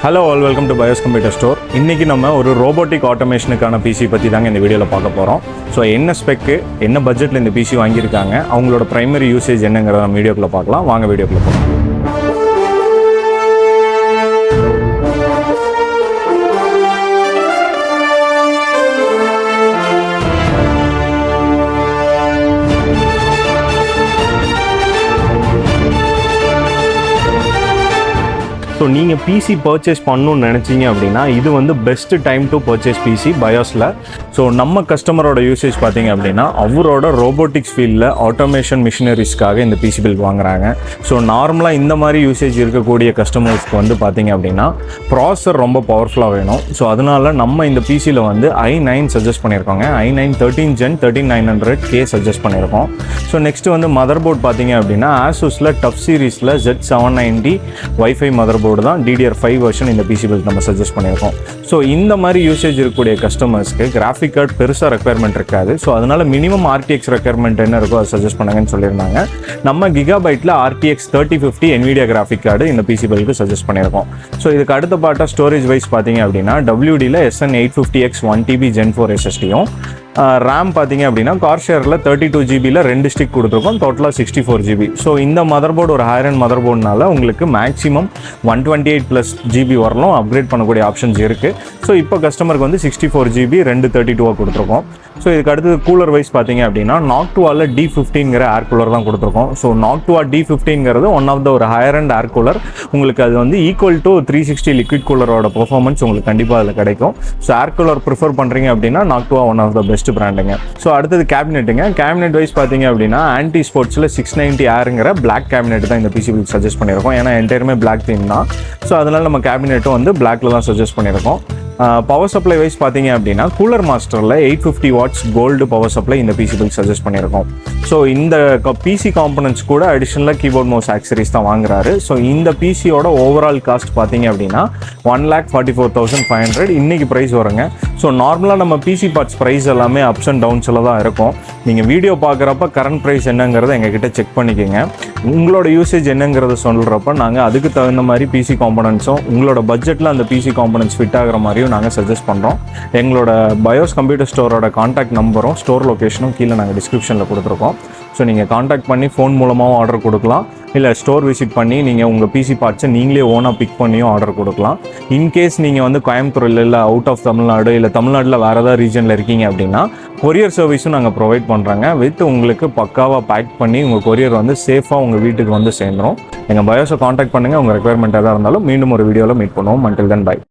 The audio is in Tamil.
Hello all, welcome to BYOS Computer Store. இன்னைக்கு நம்ம ஒரு robotic automationக்கான PC பத்தி தாங்க இந்த வீடியோல பார்க்க போறோம். சோ என்ன ஸ்பெக், என்ன பட்ஜெட்ல இந்த PC வாங்கி இருக்காங்க, அவங்களோட பிரைமரி யூசேஜ் என்னங்கறத நம்ம வீடியோக்குள்ள பார்க்கலாம். வாங்க வீடியோக்குள்ள போலாம். ஸோ நீங்கள் பிசி பர்ச்சேஸ் பண்ணணும்னு நினச்சிங்க அப்படின்னா இது வந்து best time to purchase PC பயோஸில். ஸோ நம்ம கஸ்டமரோட யூசேஜ் பார்த்தீங்க அப்படின்னா அவரோட ரோபோட்டிக்ஸ் ஃபீல்டில் ஆட்டோமேஷன் மிஷினரிஸ்க்காக இந்த பிசி பில் வாங்குறாங்க. ஸோ நார்மலாக இந்த மாதிரி யூசேஜ் இருக்கக்கூடிய கஸ்டமர்ஸ்க்கு வந்து பார்த்தீங்க அப்படின்னா ப்ராசஸர் ரொம்ப பவர்ஃபுல்லாக வேணும். ஸோ அதனால நம்ம இந்த பிசியில் வந்து i9 சஜஸ்ட் பண்ணியிருக்கோங்க. i9 13 Gen 13900K சஜஸ்ட் பண்ணியிருக்கோம். ஸோ நெக்ஸ்ட் வந்து மதர் போர்ட் பார்த்தீங்க அப்படின்னா ஆசூஸில் டஃப் சீரீஸில் Z790 வைஃபை மதர் போர்டு தான் DDR5 வெர்ஷன் இந்த பிசி பில் நம்ம சஜஸ்ட் பண்ணியிருக்கோம். ஸோ இந்த மாதிரி யூசேஜ் இருக்கக்கூடிய கஸ்டமர்ஸ்க்கு கிராஃபிக் கார்டு பெருசாக ரெக்குயர்மெண்ட் இருக்காது. ஸோ அதனால மினிமம் RTX ரெக்குயர்மெண்ட் என்ன இருக்கோ அதை சஜஸ்ட் பண்ணுங்கன்னு சொல்லியிருந்தாங்க. நம்ம கிகாபைட்டில் RTX 3050 NVIDIA கிராஃபிக் கார்டு இந்த பிசி பில்க்கு சஜஸ்ட் பண்ணியிருக்கோம். ஸோ இதுக்கு அடுத்த பார்ட்டாக ஸ்டோரேஜ் வைஸ் பார்த்தீங்க அப்படின்னா WDயில் SN850X 1TB Gen 4 SSDயும் ரேம் பார்த்தீங்க அப்படின்னா கார்ஷேரில் 32GB 2 ஸ்டிக் கொடுத்துருக்கோம், டோட்டலாக 64GB. ஸோ இந்த மதர் போர்டு ஒரு ஹையர் அண்ட் மதர் போர்டுனால உங்களுக்கு மேக்ஸிமம் 128+ வரலும் அப்கிரேட் பண்ணக்கூடிய ஆப்ஷன்ஸ் இருக்குது. ஸோ இப்போ கஸ்டமருக்கு வந்து 64GB 232 கொடுத்துருக்கோம். ஸோ இதுக்கு அடுத்தது கூலர் வைஸ் பார்த்தீங்க அப்படின்னா நாக்டுவாவில் D15 ஏர் கூலர் தான் கொடுத்துருக்கோம். So Noctua D15 one of the ஒரு ஹையர் அண்ட் ஏர் கூலர். உங்களுக்கு அது வந்து ஈக்குவல் டு 360 லிக்விட் கூலரோட பெர்ஃபார்மன்ஸ் உங்களுக்கு கண்டிப்பாக அதில் கிடைக்கும். ஸோ ஏர் கூலர் ப்ரிஃபர் பண்ணுறீங்க அப்படின்னா Noctua one of the best பிராண்டுங்க. ஸோ அடுத்தது கேபினெட்டுங்க. கேபினெட் வைஸ் பார்த்தீங்க அப்படின்னா ஆன்டி ஸ்போர்ட்ஸில் 690 ஏருங்கிற பிளாக் கேபினெட் தான் இந்த பிசி பில் சஜஸ்ட் பண்ணியிருக்கோம். ஏன்னா என்டையருமே பிளாக் தீம் தான். ஸோ அதனால நம்ம கேபினெட்டும் வந்து பிளாக்ல தான் சஜஸ்ட் பண்ணியிருக்கோம். பவர் சப்ளை வைஸ் பார்த்தீங்க அப்படின்னா கூலர் மாஸ்டரில் 850 வாட்ஸ் கோல்டு பவர் சப்ளை இந்த பிசி பில் சஜஸ்ட் பண்ணியிருக்கோம். ஸோ இந்த பிசி காம்பனன்ட்ஸ் கூட அடிஷனலாக கீபோர்ட் மவுஸ் ஆக்சரிஸ் தான் வாங்குறாரு. ஸோ இந்த பிசியோட ஓவரால் காஸ்ட் பார்த்தீங்க அப்படின்னா 1,44,500 இன்னைக்கு ப்ரைஸ் வருங்க. ஸோ நார்மலாக நம்ம பிசி பார்ட்ஸ் ப்ரைஸ் எல்லாமே அப்ஸ் அண்ட் டவுன்ஸில் தான் இருக்கும். நீங்கள் வீடியோ பார்க்குறப்ப கரண்ட் ப்ரைஸ் என்னங்கிறத எங்ககிட்ட செக் பண்ணிக்கோங்க. உங்களோட யூசேஜ் என்னங்கிறத சொல்கிறப்ப நாங்கள் அதுக்கு தகுந்த மாதிரி பிசி காம்பனன்ட்ஸும் உங்களோட பட்ஜெட்டில் அந்த பிசி காம்பனன்ட்ஸ் ஃபிட் ஆகிற மாதிரியும் நாங்கள் சஜஸ்ட் பண்ணுறோம். எங்களோட பயோஸ் கம்ப்யூட்டர் ஸ்டோரோட கான்டாக்ட் நம்பரும் ஸ்டோர் லொக்கேஷனும் கீழே நாங்கள் டிஸ்கிரிப்ஷனில் கொடுத்துருக்கோம். ஸோ நீங்கள் கான்டாக்ட் பண்ணி ஃபோன் மூலமாகவும் ஆர்டர் கொடுக்கலாம், இல்லை ஸ்டோர் விசிட் பண்ணி நீங்கள் உங்கள் பிசி பார்ட்ஸை நீங்களே ஓனாக பிக் பண்ணியும் ஆர்டர் கொடுக்கலாம். இன்கேஸ் நீங்கள் வந்து கோயம்புத்தூரில் இல்லை அவுட் ஆஃப் தமிழ்நாடு இல்லை தமிழ்நாட்டில் வேறு ஏதாவது ரீஜனில் இருக்கீங்க அப்படின்னா கொரியர் சர்வீஸும் நாங்கள் ப்ரொவைட் பண்ணுறாங்க. வித் உங்களுக்கு பக்காவாக பேக் பண்ணி உங்கள் கொரியர் வந்து சேஃபாக உங்கள் வீட்டுக்கு வந்து சேர்ந்துடும். எங்கள் பயோஸை கான்டாக்ட் பண்ணுங்கள். உங்கள் ரெக்குயர்மெண்ட் எதாக இருந்தாலும் மீண்டும் ஒரு வீடியோவில் மீட் பண்ணுவோம். Until then by.